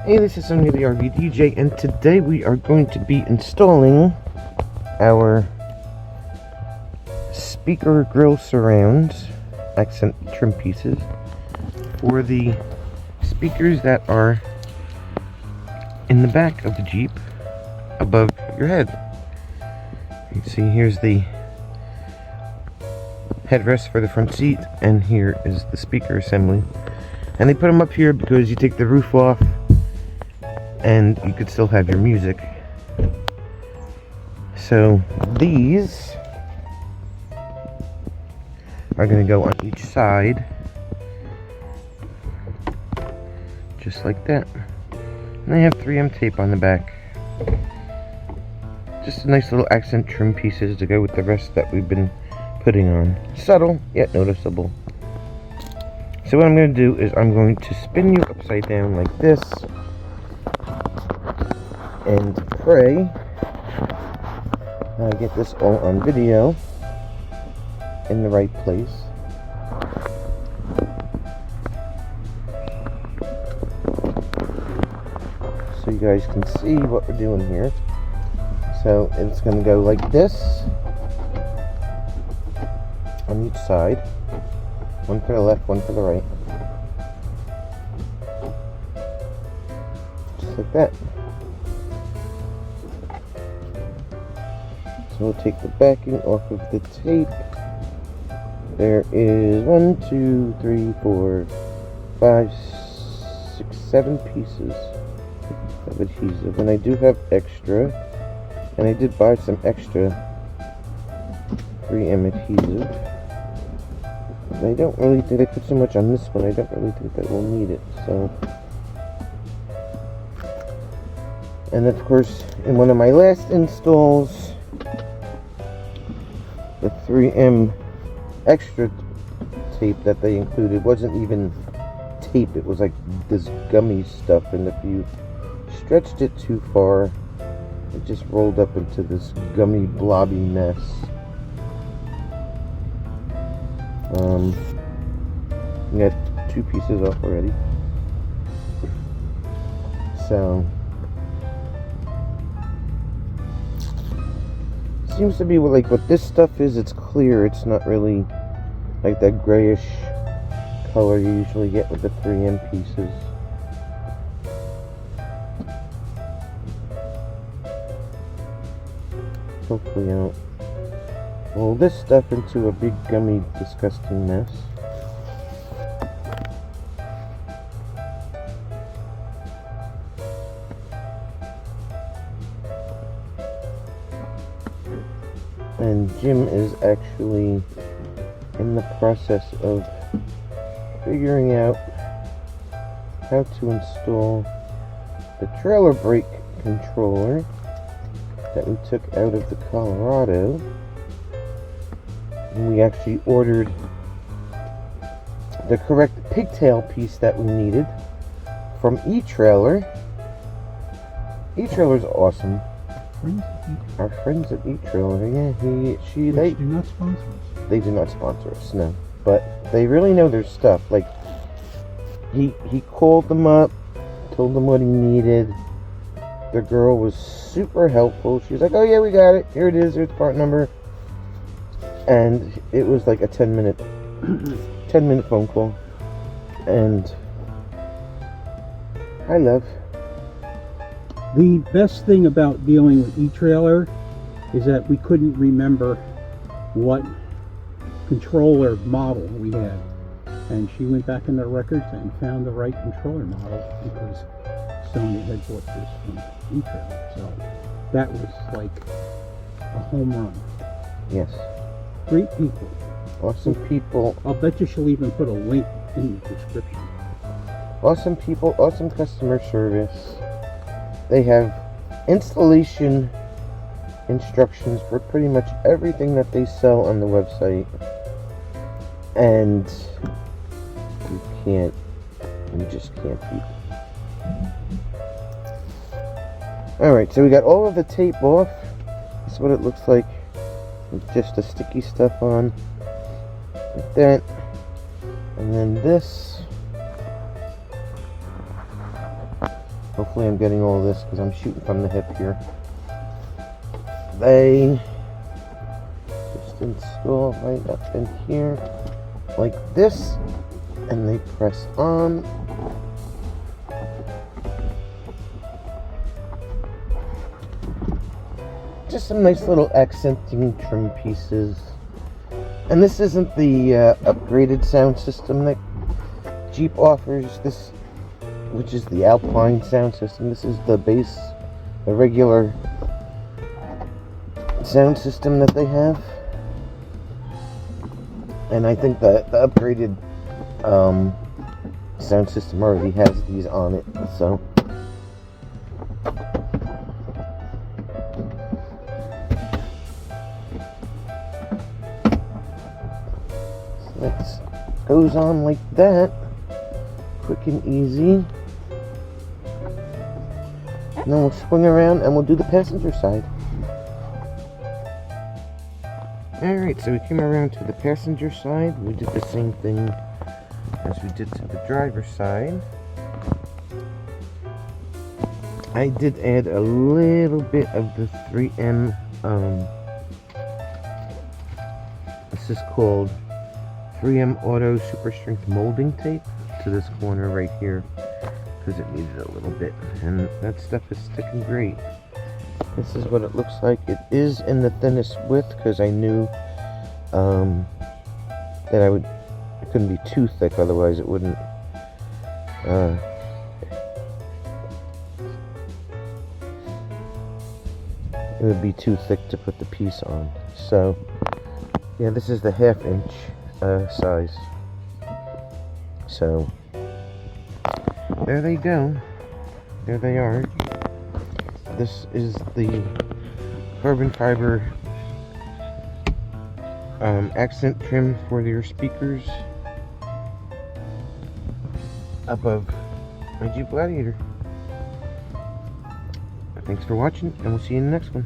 Hey, this is Sunny the RV DJ, and today we are going to be installing our speaker grill surround accent trim pieces for the speakers that are in the back of the Jeep above your head. You can see here's the headrest for the front seat, and here is the speaker assembly. And they put them up here because you take the roof off and you could still have your music. So these are going to go on each side, just like that. And they have 3M tape on the back. Just a nice little accent trim pieces to go with the rest that we've been putting on. Subtle, yet noticeable. So what I'm going to do is I'm going to spin you upside down like this and pray I get this all on video in the right place. So you guys can see what we're doing here. So it's going to go like this on each side. One for the left, one for the right. Just like that. So we'll take the backing off of the tape. There is 1, 2, 3, 4, 5, 6, 7 pieces of adhesive. And I do have extra. And I did buy some extra 3M adhesive. I don't really think I put so much on this one. I don't really think that we'll need it. So, and of course, in one of my last installs, the 3M extra tape that they included wasn't even tape. It was like this gummy stuff, and if you stretched it too far, it just rolled up into this gummy blobby mess. We got 2 pieces off already. So seems to be like what this stuff is. It's clear. It's not really like that grayish color you usually get with the 3M pieces. Hopefully I don't roll this stuff into a big gummy disgusting mess. And Jim is actually in the process of figuring out how to install the trailer brake controller that we took out of the Colorado. And we actually ordered the correct pigtail piece that we needed from eTrailer. eTrailer's awesome. Our friends at eTrailer, yeah, they do not sponsor us. They do not sponsor us, no. But they really know their stuff. Like, he called them up, told them what he needed. The girl was super helpful. She was like, oh yeah, we got it. Here it is, here's the part number. And it was like a 10-minute phone call. And hi, love. The best thing about dealing with eTrailer is that we couldn't remember what controller model we had. And she went back in the records and found the right controller model because Sony had bought this from eTrailer. So that was like a home run. Yes. Great people. Awesome people. I'll bet you she'll even put a link in the description. Awesome people, awesome customer service. They have installation instructions for pretty much everything that they sell on the website. And you just can't beat it. Alright, so we got all of the tape off. This is what it looks like with just the sticky stuff on. Like that. And then this Hopefully I'm getting all this because I'm shooting from the hip here. They just install right up in here like this, and they press on. Just some nice little accenting trim pieces. And this isn't the upgraded sound system that Jeep offers, this, which is the Alpine sound system. This is the base, the regular sound system that they have. And I think that the upgraded sound system already has these on it, so. That goes on like that, quick and easy. And then we'll swing around and we'll do the passenger side. Alright, so we came around to the passenger side. We did the same thing as we did to the driver's side. I did add a little bit of the 3M, this is called 3M Auto Super Strength Molding Tape to this corner right here because it needed a little bit, and that stuff is sticking great. This is what it looks like. It is in the thinnest width because I knew that it couldn't be too thick, otherwise it wouldn't it would be too thick to put the piece on. So yeah, this is the 1/2 inch size. So there they go. There they are. This is the carbon fiber accent trim for your speakers above my Jeep Gladiator. Thanks for watching, and we'll see you in the next one.